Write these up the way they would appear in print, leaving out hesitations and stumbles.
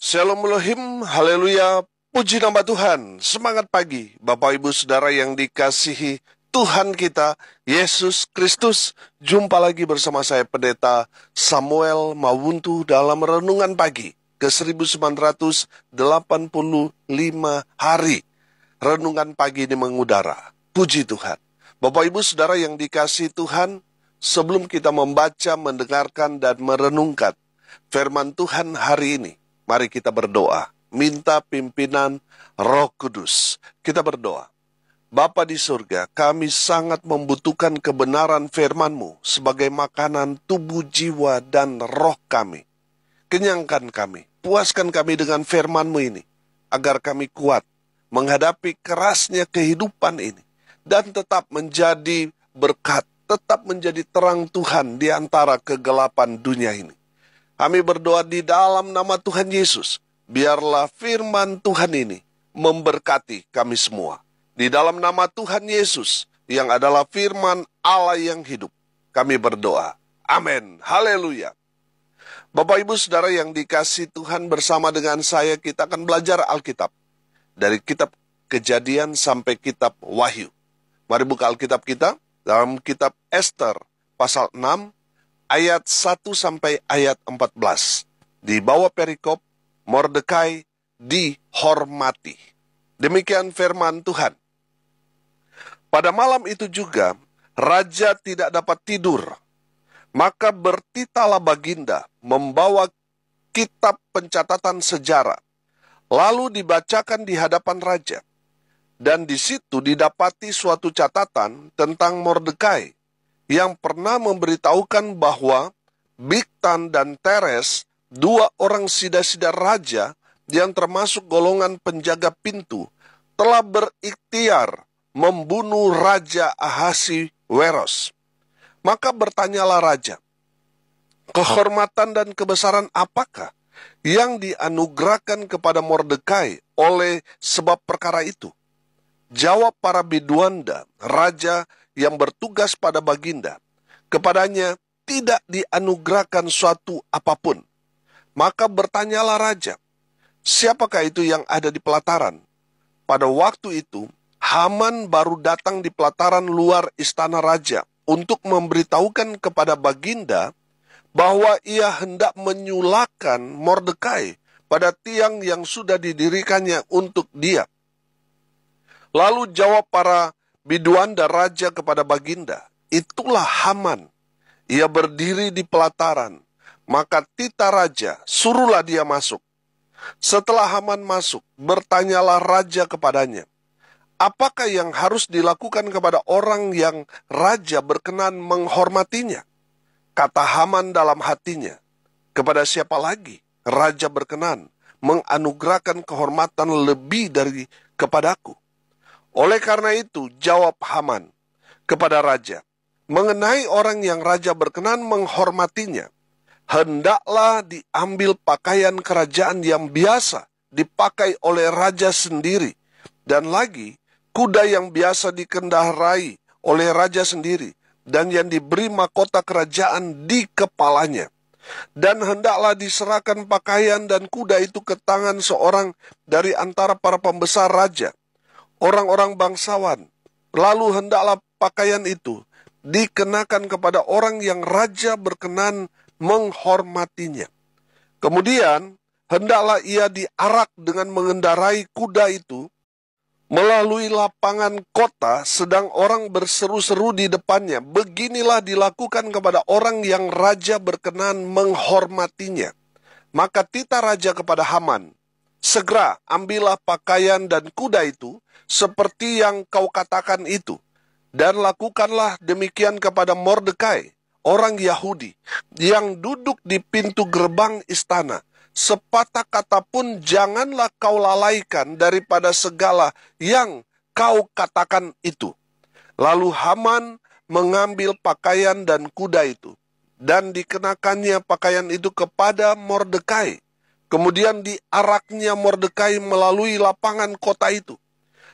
Shalom Elohim, haleluya, puji nama Tuhan. Semangat pagi, Bapak Ibu Saudara yang dikasihi Tuhan kita, Yesus Kristus. Jumpa lagi bersama saya Pendeta Samuel Mawuntu dalam Renungan Pagi ke 1985 hari. Renungan pagi ini mengudara, puji Tuhan. Bapak Ibu Saudara yang dikasihi Tuhan, sebelum kita membaca, mendengarkan, dan merenungkan firman Tuhan hari ini, mari kita berdoa, minta pimpinan Roh Kudus. Kita berdoa. Bapa di surga, kami sangat membutuhkan kebenaran firman-Mu sebagai makanan tubuh, jiwa, dan roh kami. Kenyangkan kami, puaskan kami dengan firman-Mu ini, agar kami kuat menghadapi kerasnya kehidupan ini, dan tetap menjadi berkat, tetap menjadi terang Tuhan di antara kegelapan dunia ini. Kami berdoa di dalam nama Tuhan Yesus, biarlah firman Tuhan ini memberkati kami semua. Di dalam nama Tuhan Yesus, yang adalah firman Allah yang hidup, kami berdoa. Amin. Haleluya. Bapak Ibu Saudara yang dikasihi Tuhan, bersama dengan saya kita akan belajar Alkitab. Dari kitab Kejadian sampai kitab Wahyu. Mari buka Alkitab kita dalam kitab Ester pasal 6. Ayat 1 sampai ayat 14. Di bawah perikop, Mordekai dihormati. Demikian firman Tuhan. Pada malam itu juga, raja tidak dapat tidur. Maka bertitalah baginda membawa kitab pencatatan sejarah. Lalu dibacakan di hadapan raja. Dan di situ didapati suatu catatan tentang Mordekai, yang pernah memberitahukan bahwa Bigtan dan Teres, dua orang sida-sida raja yang termasuk golongan penjaga pintu, telah berikhtiar membunuh Raja Ahasiweros. Maka bertanyalah raja, kehormatan dan kebesaran apakah yang dianugerahkan kepada Mordekai oleh sebab perkara itu? Jawab para biduanda, raja yang bertugas pada baginda, kepadanya tidak dianugerahkan suatu apapun. Maka bertanyalah raja, siapakah itu yang ada di pelataran? Pada waktu itu, Haman baru datang di pelataran luar istana raja untuk memberitahukan kepada baginda bahwa ia hendak menyulahkan Mordekai pada tiang yang sudah didirikannya untuk dia. Lalu jawab para biduanda raja kepada baginda, itulah Haman. Ia berdiri di pelataran. Maka tita raja, suruhlah dia masuk. Setelah Haman masuk, bertanyalah raja kepadanya, apakah yang harus dilakukan kepada orang yang raja berkenan menghormatinya? Kata Haman dalam hatinya, kepada siapa lagi raja berkenan menganugerahkan kehormatan lebih dari kepadaku? Oleh karena itu, jawab Haman kepada raja, mengenai orang yang raja berkenan menghormatinya, hendaklah diambil pakaian kerajaan yang biasa dipakai oleh raja sendiri, dan lagi kuda yang biasa dikendarai oleh raja sendiri, dan yang diberi mahkota kerajaan di kepalanya. Dan hendaklah diserahkan pakaian dan kuda itu ke tangan seorang dari antara para pembesar raja, orang-orang bangsawan. Lalu hendaklah pakaian itu dikenakan kepada orang yang raja berkenan menghormatinya. Kemudian hendaklah ia diarak dengan mengendarai kuda itu melalui lapangan kota, sedang orang berseru-seru di depannya. Beginilah dilakukan kepada orang yang raja berkenan menghormatinya. Maka tita raja kepada Haman, segera ambillah pakaian dan kuda itu seperti yang kau katakan itu, dan lakukanlah demikian kepada Mordekai, orang Yahudi, yang duduk di pintu gerbang istana. Sepatah kata pun janganlah kau lalaikan daripada segala yang kau katakan itu. Lalu Haman mengambil pakaian dan kuda itu, dan dikenakannya pakaian itu kepada Mordekai. Kemudian diaraknya Mordekai melalui lapangan kota itu.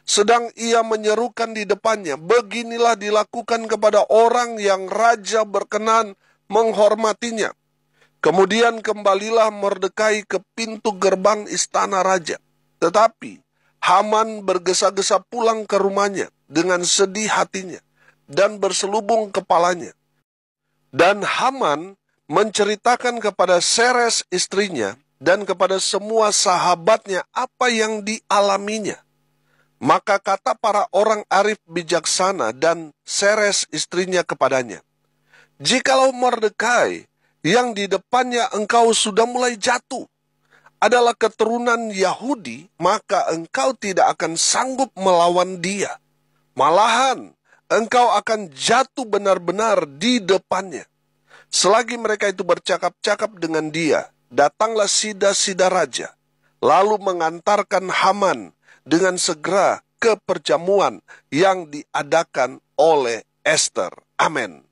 Sedang ia menyerukan di depannya, beginilah dilakukan kepada orang yang raja berkenan menghormatinya. Kemudian kembalilah Mordekai ke pintu gerbang istana raja. Tetapi Haman bergesa-gesa pulang ke rumahnya dengan sedih hatinya dan berselubung kepalanya. Dan Haman menceritakan kepada Seres istrinya dan kepada semua sahabatnya apa yang dialaminya. Maka kata para orang arif bijaksana dan Seres istrinya kepadanya, "Jikalau Mordekai yang di depannya engkau sudah mulai jatuh adalah keturunan Yahudi, maka engkau tidak akan sanggup melawan dia. Malahan engkau akan jatuh benar-benar di depannya." Selagi mereka itu bercakap-cakap dengan dia, datanglah sida-sida raja, lalu mengantarkan Haman dengan segera ke perjamuan yang diadakan oleh Ester. Amin.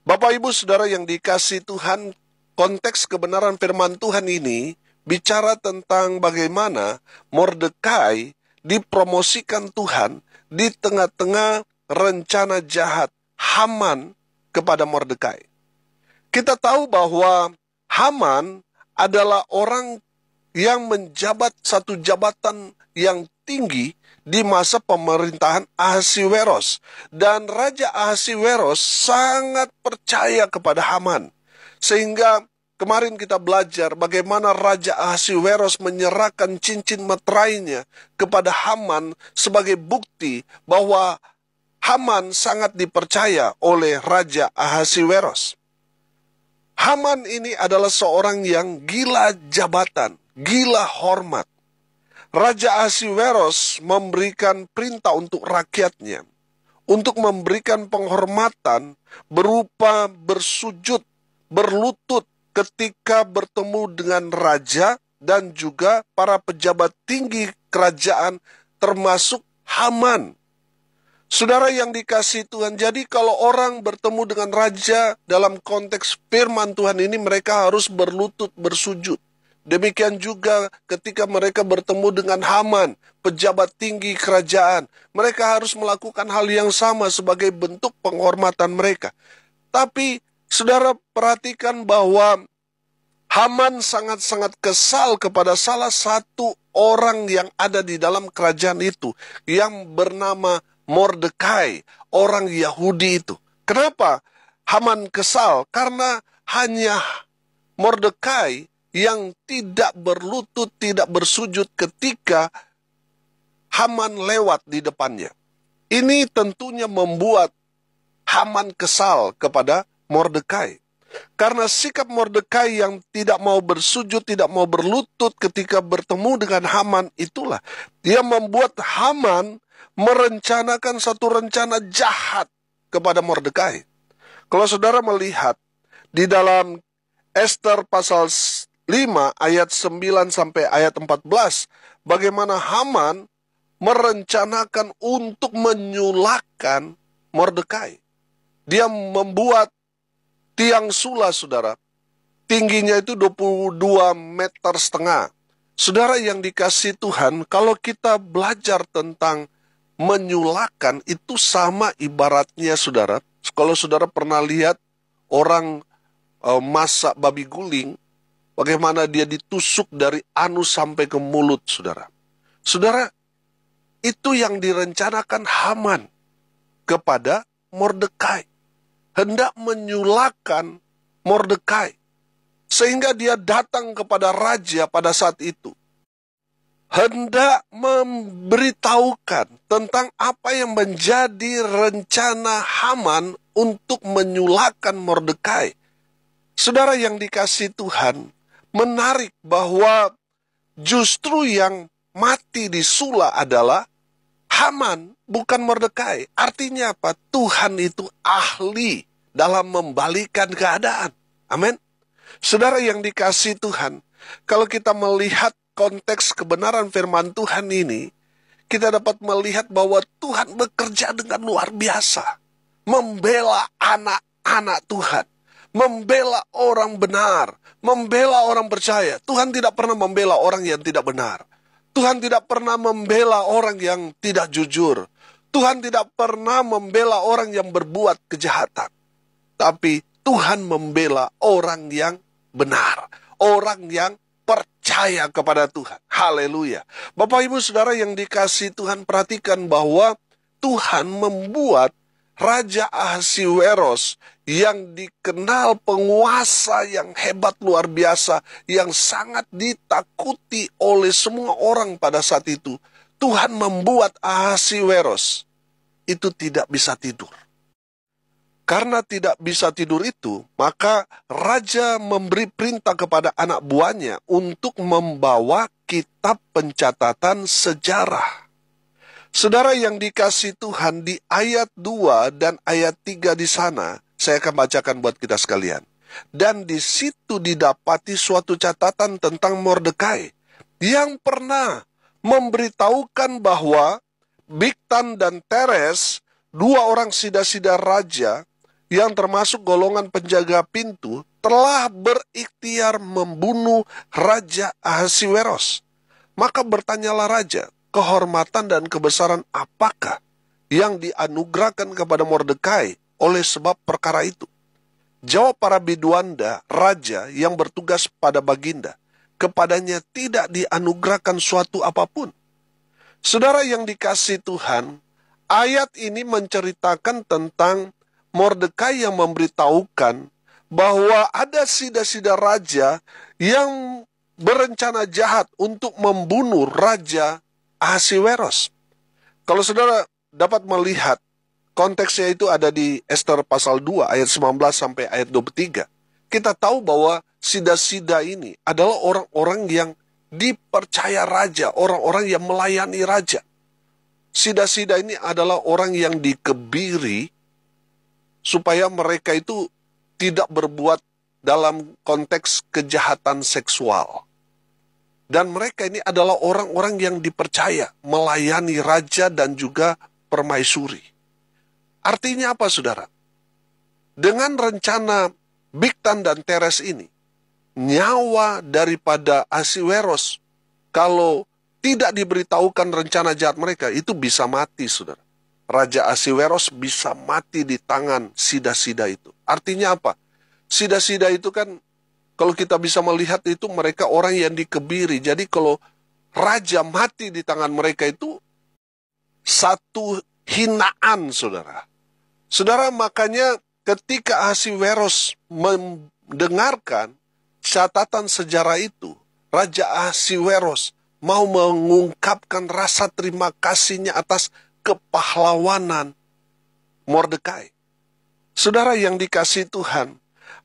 Bapak Ibu Saudara yang dikasihi Tuhan, konteks kebenaran firman Tuhan ini bicara tentang bagaimana Mordekai dipromosikan Tuhan di tengah-tengah rencana jahat Haman kepada Mordekai. Kita tahu bahwa Haman adalah orang yang menjabat satu jabatan yang tinggi di masa pemerintahan Ahasiweros. Dan Raja Ahasiweros sangat percaya kepada Haman. Sehingga kemarin kita belajar bagaimana Raja Ahasiweros menyerahkan cincin meterainya kepada Haman sebagai bukti bahwa Haman sangat dipercaya oleh Raja Ahasiweros. Haman ini adalah seorang yang gila jabatan, gila hormat. Raja Ahasiweros memberikan perintah untuk rakyatnya, untuk memberikan penghormatan berupa bersujud, berlutut ketika bertemu dengan raja dan juga para pejabat tinggi kerajaan termasuk Haman. Saudara yang dikasihi Tuhan, jadi kalau orang bertemu dengan raja dalam konteks firman Tuhan ini, mereka harus berlutut, bersujud. Demikian juga ketika mereka bertemu dengan Haman, pejabat tinggi kerajaan. Mereka harus melakukan hal yang sama sebagai bentuk penghormatan mereka. Tapi saudara perhatikan bahwa Haman sangat-sangat kesal kepada salah satu orang yang ada di dalam kerajaan itu, yang bernama Mordekai, orang Yahudi itu. Kenapa Haman kesal? Karena hanya Mordekai yang tidak berlutut, tidak bersujud ketika Haman lewat di depannya. Ini tentunya membuat Haman kesal kepada Mordekai. Karena sikap Mordekai yang tidak mau bersujud, tidak mau berlutut ketika bertemu dengan Haman, itulah yang membuat Haman merencanakan satu rencana jahat kepada Mordekai. Kalau saudara melihat di dalam Ester pasal 5 ayat 9 sampai ayat 14, bagaimana Haman merencanakan untuk menyulahkan Mordekai. Dia membuat tiang sula, saudara. Tingginya itu 22,5 meter. Saudara yang dikasihi Tuhan, kalau kita belajar tentang menyulahkan, itu sama ibaratnya, saudara. Kalau saudara pernah lihat orang masak babi guling, bagaimana dia ditusuk dari anus sampai ke mulut, saudara. Saudara, itu yang direncanakan Haman kepada Mordekai. Hendak menyulahkan Mordekai. Sehingga dia datang kepada raja pada saat itu. Hendak memberitahukan tentang apa yang menjadi rencana Haman untuk menyulahkan Mordekai. Saudara yang dikasihi Tuhan, menarik bahwa justru yang mati di sula adalah Haman, bukan Mordekai. Artinya apa? Tuhan itu ahli dalam membalikan keadaan. Amin. Saudara yang dikasihi Tuhan, kalau kita melihat konteks kebenaran firman Tuhan ini, kita dapat melihat bahwa Tuhan bekerja dengan luar biasa. Membela anak-anak Tuhan. Membela orang benar, membela orang percaya. Tuhan tidak pernah membela orang yang tidak benar. Tuhan tidak pernah membela orang yang tidak jujur. Tuhan tidak pernah membela orang yang berbuat kejahatan. Tapi Tuhan membela orang yang benar. Orang yang percaya kepada Tuhan. Haleluya. Bapak Ibu Saudara yang dikasihi Tuhan, perhatikan bahwa Tuhan membuat Raja Ahasiweros yang dikenal penguasa yang hebat luar biasa, yang sangat ditakuti oleh semua orang pada saat itu. Tuhan membuat Ahasiweros itu tidak bisa tidur. Karena tidak bisa tidur itu, maka raja memberi perintah kepada anak buahnya untuk membawa kitab pencatatan sejarah. Saudara yang dikasihi Tuhan, di ayat 2 dan ayat 3 di sana, saya akan bacakan buat kita sekalian. Dan di situ didapati suatu catatan tentang Mordekai yang pernah memberitahukan bahwa Bigtan dan Teres, dua orang sida-sida raja yang termasuk golongan penjaga pintu, telah berikhtiar membunuh Raja Ahasiweros. Maka bertanyalah raja, kehormatan dan kebesaran apakah yang dianugerahkan kepada Mordekai oleh sebab perkara itu? Jawab para biduanda, raja yang bertugas pada baginda, kepadanya tidak dianugerahkan suatu apapun. Saudara yang dikasihi Tuhan, ayat ini menceritakan tentang Mordekai yang memberitahukan bahwa ada sida-sida raja yang berencana jahat untuk membunuh Raja Ahasiweros. Kalau saudara dapat melihat, konteksnya itu ada di Ester pasal 2 ayat 19 sampai ayat 23. Kita tahu bahwa sida-sida ini adalah orang-orang yang dipercaya raja, orang-orang yang melayani raja. Sida-sida ini adalah orang yang dikebiri supaya mereka itu tidak berbuat dalam konteks kejahatan seksual. Dan mereka ini adalah orang-orang yang dipercaya melayani raja dan juga permaisuri. Artinya apa, saudara? Dengan rencana Bigtan dan Teres ini, nyawa daripada Ahasiweros, kalau tidak diberitahukan rencana jahat mereka, itu bisa mati, saudara. Raja Ahasiweros bisa mati di tangan sida-sida itu. Artinya apa? Sida-sida itu kan, kalau kita bisa melihat itu mereka orang yang dikebiri. Jadi kalau raja mati di tangan mereka itu satu hinaan, saudara. Saudara, makanya ketika Ahasiweros mendengarkan catatan sejarah itu, Raja Ahasiweros mau mengungkapkan rasa terima kasihnya atas kepahlawanan Mordekai. Saudara yang dikasihi Tuhan,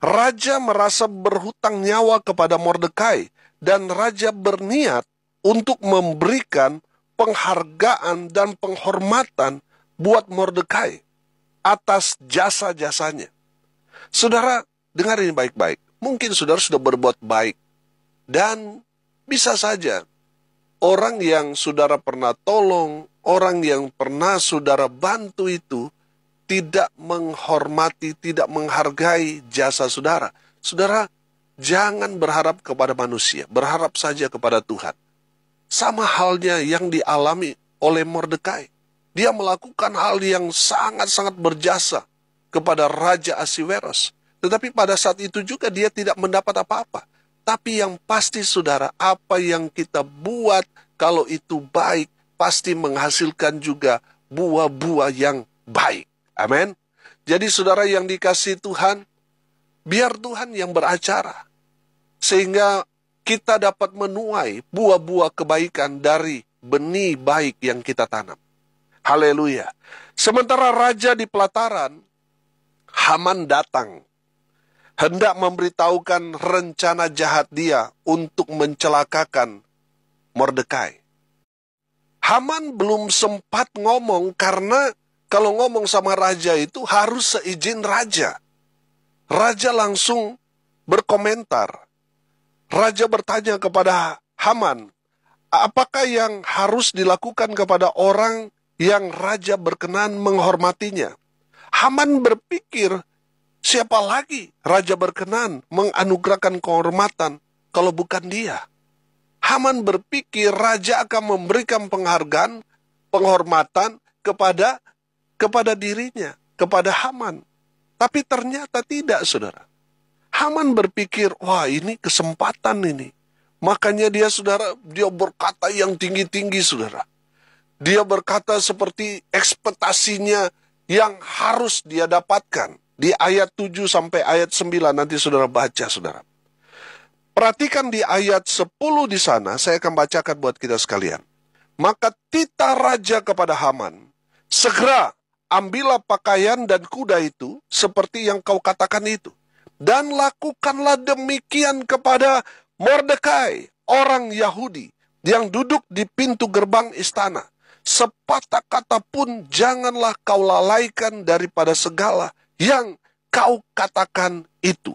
raja merasa berhutang nyawa kepada Mordekai dan raja berniat untuk memberikan penghargaan dan penghormatan buat Mordekai atas jasa-jasanya. Saudara, dengar ini baik-baik. Mungkin saudara sudah berbuat baik dan bisa saja orang yang saudara pernah tolong, orang yang pernah saudara bantu itu tidak menghormati, tidak menghargai jasa saudara. Saudara, jangan berharap kepada manusia, berharap saja kepada Tuhan. Sama halnya yang dialami oleh Mordekai. Dia melakukan hal yang sangat-sangat berjasa kepada Raja Ahasiweros. Tetapi pada saat itu juga dia tidak mendapat apa-apa. Tapi yang pasti, saudara, apa yang kita buat kalau itu baik, pasti menghasilkan juga buah-buah yang baik. Amin. Jadi saudara yang dikasihi Tuhan, biar Tuhan yang beracara, sehingga kita dapat menuai buah-buah kebaikan dari benih baik yang kita tanam. Haleluya. Sementara raja di pelataran, Haman datang, hendak memberitahukan rencana jahat dia untuk mencelakakan Mordekai. Haman belum sempat ngomong karena kalau ngomong sama raja itu harus seizin raja. Raja langsung berkomentar. Raja bertanya kepada Haman, apakah yang harus dilakukan kepada orang yang raja berkenan menghormatinya? Haman berpikir, siapa lagi raja berkenan menganugerahkan kehormatan kalau bukan dia? Haman berpikir raja akan memberikan penghargaan, penghormatan kepada dirinya, kepada Haman. Tapi ternyata tidak, saudara. Haman berpikir, wah ini kesempatan ini. Makanya dia berkata yang tinggi-tinggi saudara. Dia berkata seperti ekspektasinya yang harus dia dapatkan. Di ayat 7 sampai ayat 9 nanti saudara baca saudara. Perhatikan di ayat 10 di sana, saya akan bacakan buat kita sekalian. Maka titah raja kepada Haman, segera ambillah pakaian dan kuda itu seperti yang kau katakan itu. Dan lakukanlah demikian kepada Mordekai, orang Yahudi, yang duduk di pintu gerbang istana. Sepatah kata pun janganlah kau lalaikan daripada segala yang kau katakan itu.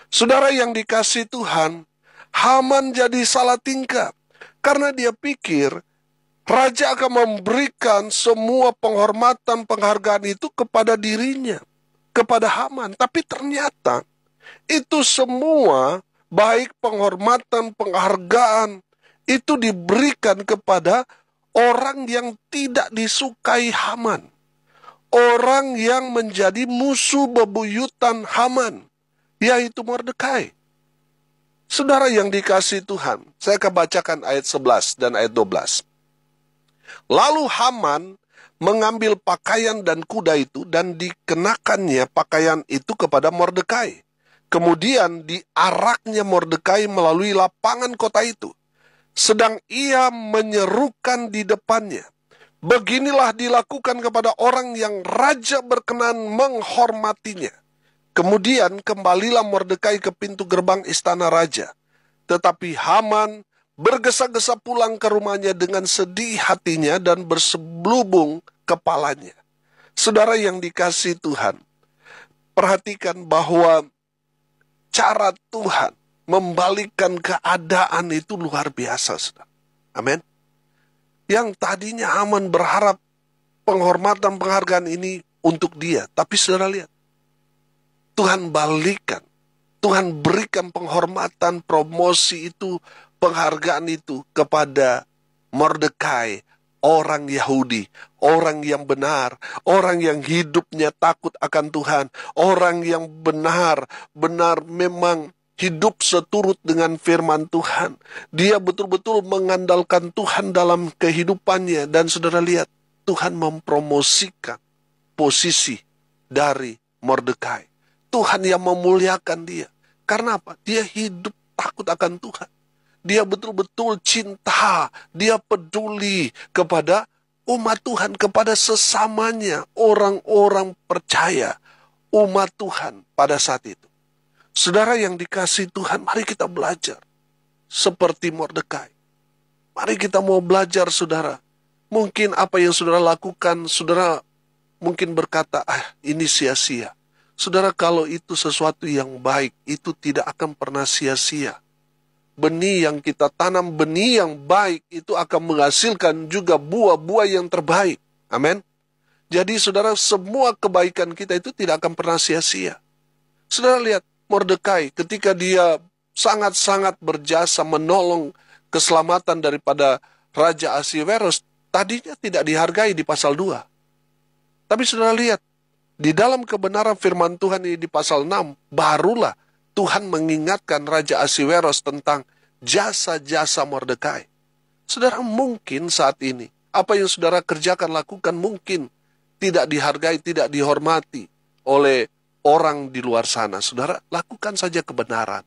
Saudara yang dikasihi Tuhan, Haman jadi salah tingkah. Karena dia pikir, raja akan memberikan semua penghormatan, penghargaan itu kepada dirinya, kepada Haman. Tapi ternyata, itu semua, baik penghormatan, penghargaan, itu diberikan kepada orang yang tidak disukai Haman. Orang yang menjadi musuh bebuyutan Haman, yaitu Mordekai. Saudara yang dikasihi Tuhan, saya akan bacakan ayat 11 dan ayat 12. Lalu Haman mengambil pakaian dan kuda itu dan dikenakannya pakaian itu kepada Mordekai. Kemudian diaraknya Mordekai melalui lapangan kota itu. Sedang ia menyerukan di depannya, beginilah dilakukan kepada orang yang raja berkenan menghormatinya. Kemudian kembalilah Mordekai ke pintu gerbang istana raja. Tetapi Haman bergesa-gesa pulang ke rumahnya dengan sedih hatinya dan berselubung kepalanya. Saudara yang dikasihi Tuhan, perhatikan bahwa cara Tuhan membalikkan keadaan itu luar biasa, saudara. Amin. Yang tadinya Haman berharap penghormatan, penghargaan ini untuk dia. Tapi saudara lihat, Tuhan balikan. Tuhan berikan penghormatan, promosi itu, penghargaan itu kepada Mordekai, orang Yahudi, orang yang benar, orang yang hidupnya takut akan Tuhan, orang yang benar-benar memang hidup seturut dengan firman Tuhan. Dia betul-betul mengandalkan Tuhan dalam kehidupannya. Dan saudara lihat, Tuhan mempromosikan posisi dari Mordekai. Tuhan yang memuliakan dia. Karena apa? Dia hidup takut akan Tuhan. Dia betul-betul cinta. Dia peduli kepada umat Tuhan, kepada sesamanya, orang-orang percaya, umat Tuhan pada saat itu. Saudara yang dikasihi Tuhan, mari kita belajar seperti Mordekai. Mari kita mau belajar, saudara. Mungkin apa yang saudara lakukan, saudara mungkin berkata, ini sia-sia. Saudara, kalau itu sesuatu yang baik, itu tidak akan pernah sia-sia. Benih yang kita tanam, benih yang baik, itu akan menghasilkan juga buah-buah yang terbaik. Amin. Jadi saudara, semua kebaikan kita itu tidak akan pernah sia-sia. Saudara lihat, Mordekai ketika dia sangat-sangat berjasa menolong keselamatan daripada Raja Ahasveros, tadinya tidak dihargai di pasal 2. Tapi saudara lihat, di dalam kebenaran firman Tuhan ini di pasal 6, barulah Tuhan mengingatkan Raja Ahasveros tentang jasa-jasa Mordekai. Saudara, mungkin saat ini, apa yang saudara kerjakan, lakukan, mungkin tidak dihargai, tidak dihormati oleh orang di luar sana. Saudara, lakukan saja kebenaran.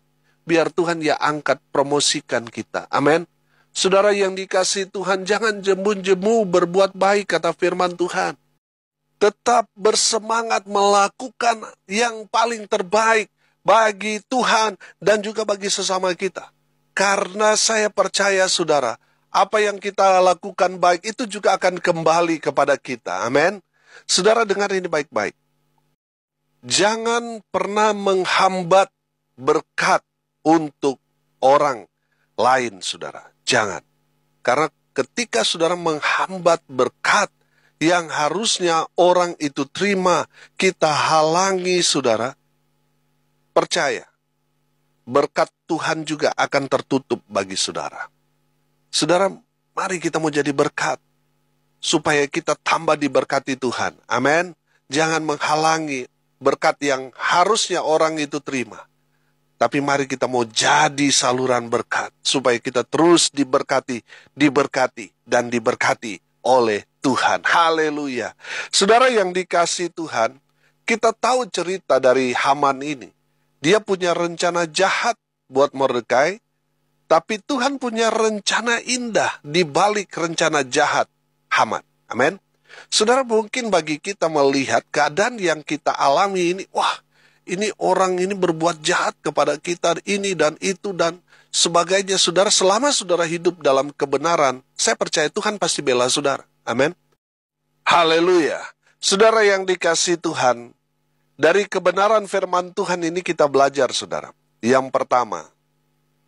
Biar Tuhan ya angkat, promosikan kita. Amin. Saudara yang dikasihi Tuhan, jangan jemu-jemu berbuat baik, kata firman Tuhan. Tetap bersemangat melakukan yang paling terbaik bagi Tuhan dan juga bagi sesama kita. Karena saya percaya saudara, apa yang kita lakukan baik itu juga akan kembali kepada kita. Amin. Saudara dengar ini baik-baik. Jangan pernah menghambat berkat untuk orang lain, saudara. Jangan. Karena ketika saudara menghambat berkat yang harusnya orang itu terima, kita halangi, saudara, percaya, berkat Tuhan juga akan tertutup bagi saudara. Saudara, mari kita mau jadi berkat, supaya kita tambah diberkati Tuhan. Amin. Jangan menghalangi berkat yang harusnya orang itu terima. Tapi mari kita mau jadi saluran berkat, supaya kita terus diberkati, dan diberkati oleh Tuhan. Haleluya. Saudara yang dikasihi Tuhan, kita tahu cerita dari Haman ini. Dia punya rencana jahat buat Mordekai, tapi Tuhan punya rencana indah di balik rencana jahat Haman. Amin. Saudara, mungkin bagi kita melihat keadaan yang kita alami ini, wah, ini orang ini berbuat jahat kepada kita, ini dan itu dan sebagainya. Saudara, selama saudara hidup dalam kebenaran, saya percaya Tuhan pasti bela saudara. Amin. Haleluya. Saudara yang dikasihi Tuhan, dari kebenaran firman Tuhan ini kita belajar, saudara. Yang pertama,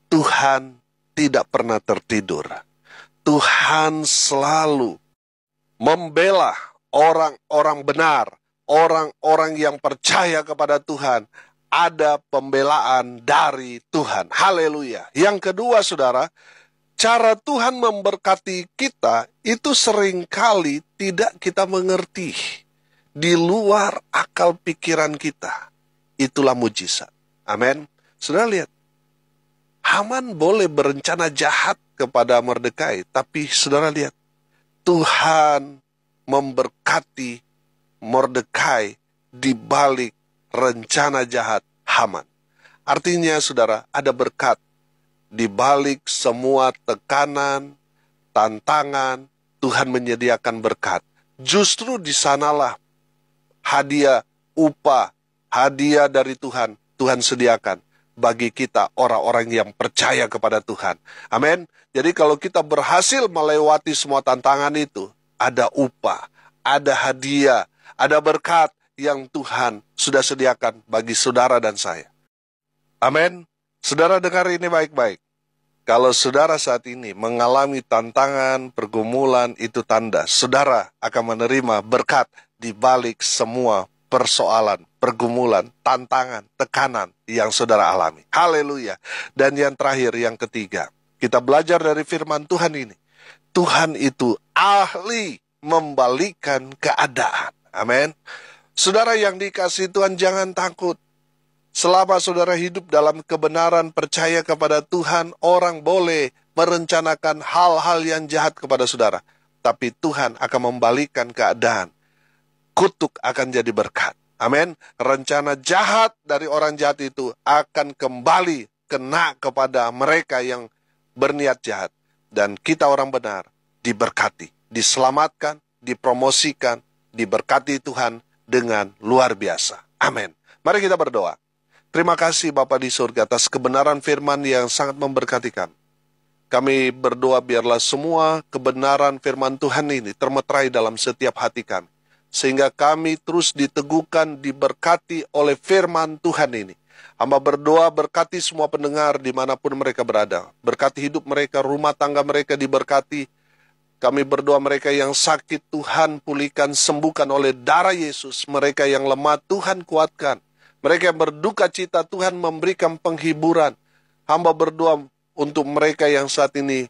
Tuhan tidak pernah tertidur. Tuhan selalu membela orang-orang benar, orang-orang yang percaya kepada Tuhan. Ada pembelaan dari Tuhan. Haleluya. Yang kedua, saudara, cara Tuhan memberkati kita itu seringkali tidak kita mengerti. Di luar akal pikiran kita. Itulah mujizat. Amin. Saudara lihat, Haman boleh berencana jahat kepada Mordekai, tapi saudara lihat, Tuhan memberkati Mordekai di balik rencana jahat Haman. Artinya saudara, ada berkat di balik semua tekanan, tantangan, Tuhan menyediakan berkat. Justru di sanalah hadiah upah, hadiah dari Tuhan, Tuhan sediakan bagi kita orang-orang yang percaya kepada Tuhan. Amin. Jadi kalau kita berhasil melewati semua tantangan itu, ada upah, ada hadiah, ada berkat yang Tuhan sudah sediakan bagi saudara dan saya. Amin. Saudara dengar ini baik-baik. Kalau saudara saat ini mengalami tantangan, pergumulan, itu tanda saudara akan menerima berkat di balik semua persoalan, pergumulan, tantangan, tekanan yang saudara alami. Haleluya. Dan yang terakhir, yang ketiga, kita belajar dari firman Tuhan ini. Tuhan itu ahli membalikkan keadaan. Amin. Saudara yang dikasihi Tuhan, jangan takut. Selama saudara hidup dalam kebenaran, percaya kepada Tuhan, orang boleh merencanakan hal-hal yang jahat kepada saudara. Tapi Tuhan akan membalikkan keadaan. Kutuk akan jadi berkat. Amin. Rencana jahat dari orang jahat itu akan kembali kena kepada mereka yang berniat jahat. Dan kita orang benar diberkati, diselamatkan, dipromosikan, diberkati Tuhan dengan luar biasa. Amin. Mari kita berdoa. Terima kasih Bapa di surga atas kebenaran firman yang sangat memberkati kami. Kami berdoa biarlah semua kebenaran firman Tuhan ini termeterai dalam setiap hati kami. Sehingga kami terus diteguhkan, diberkati oleh firman Tuhan ini. Hamba berdoa berkati semua pendengar dimanapun mereka berada. Berkati hidup mereka, rumah tangga mereka diberkati. Kami berdoa mereka yang sakit Tuhan pulihkan, sembuhkan oleh darah Yesus. Mereka yang lemah Tuhan kuatkan. Mereka yang berduka cita Tuhan memberikan penghiburan. Hamba berdoa untuk mereka yang saat ini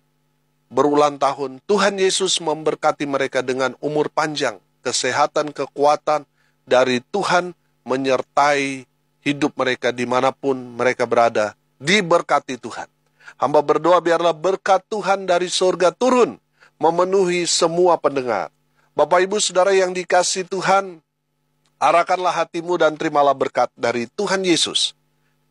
berulang tahun. Tuhan Yesus memberkati mereka dengan umur panjang, kesehatan, kekuatan dari Tuhan menyertai hidup mereka dimanapun mereka berada. Diberkati Tuhan. Hamba berdoa biarlah berkat Tuhan dari surga turun memenuhi semua pendengar. Bapak Ibu Saudara yang dikasihi Tuhan, arahkanlah hatimu dan terimalah berkat dari Tuhan Yesus.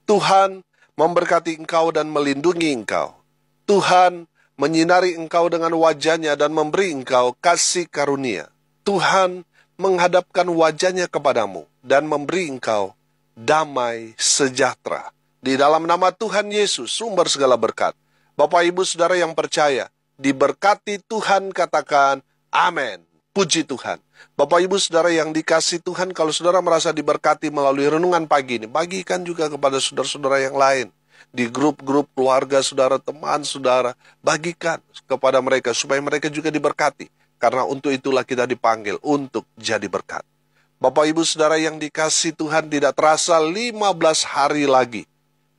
Tuhan memberkati engkau dan melindungi engkau. Tuhan menyinari engkau dengan wajahnya dan memberi engkau kasih karunia. Tuhan menghadapkan wajahnya kepadamu dan memberi engkau damai sejahtera. Di dalam nama Tuhan Yesus, sumber segala berkat. Bapak Ibu Saudara yang percaya, diberkati Tuhan, katakan amin. Puji Tuhan. Bapak Ibu Saudara yang dikasihi Tuhan, kalau saudara merasa diberkati melalui renungan pagi ini, bagikan juga kepada saudara-saudara yang lain. Di grup-grup keluarga saudara, teman saudara, bagikan kepada mereka supaya mereka juga diberkati. Karena untuk itulah kita dipanggil untuk jadi berkat. Bapak Ibu Saudara yang dikasihi Tuhan, tidak terasa 15 hari lagi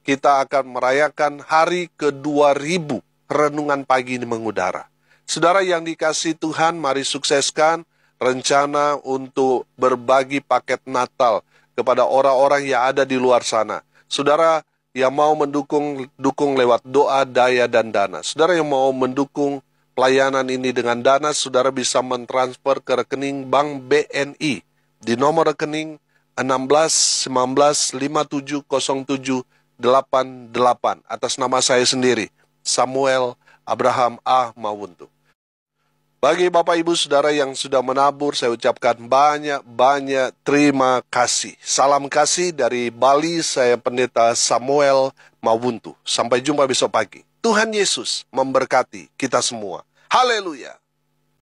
kita akan merayakan hari ke-2000 renungan pagi ini mengudara. Saudara yang dikasihi Tuhan, mari sukseskan rencana untuk berbagi paket Natal kepada orang-orang yang ada di luar sana. Saudara yang mau dukung lewat doa, daya, dan dana. Saudara yang mau mendukung pelayanan ini dengan dana, saudara bisa mentransfer ke rekening Bank BNI di nomor rekening 16 19 570788 atas nama saya sendiri, Samuel Abraham A. Mawuntu. Bagi Bapak Ibu Saudara yang sudah menabur, saya ucapkan banyak-banyak terima kasih. Salam kasih dari Bali, saya Pendeta Samuel Mawuntu. Sampai jumpa besok pagi. Tuhan Yesus memberkati kita semua. Haleluya.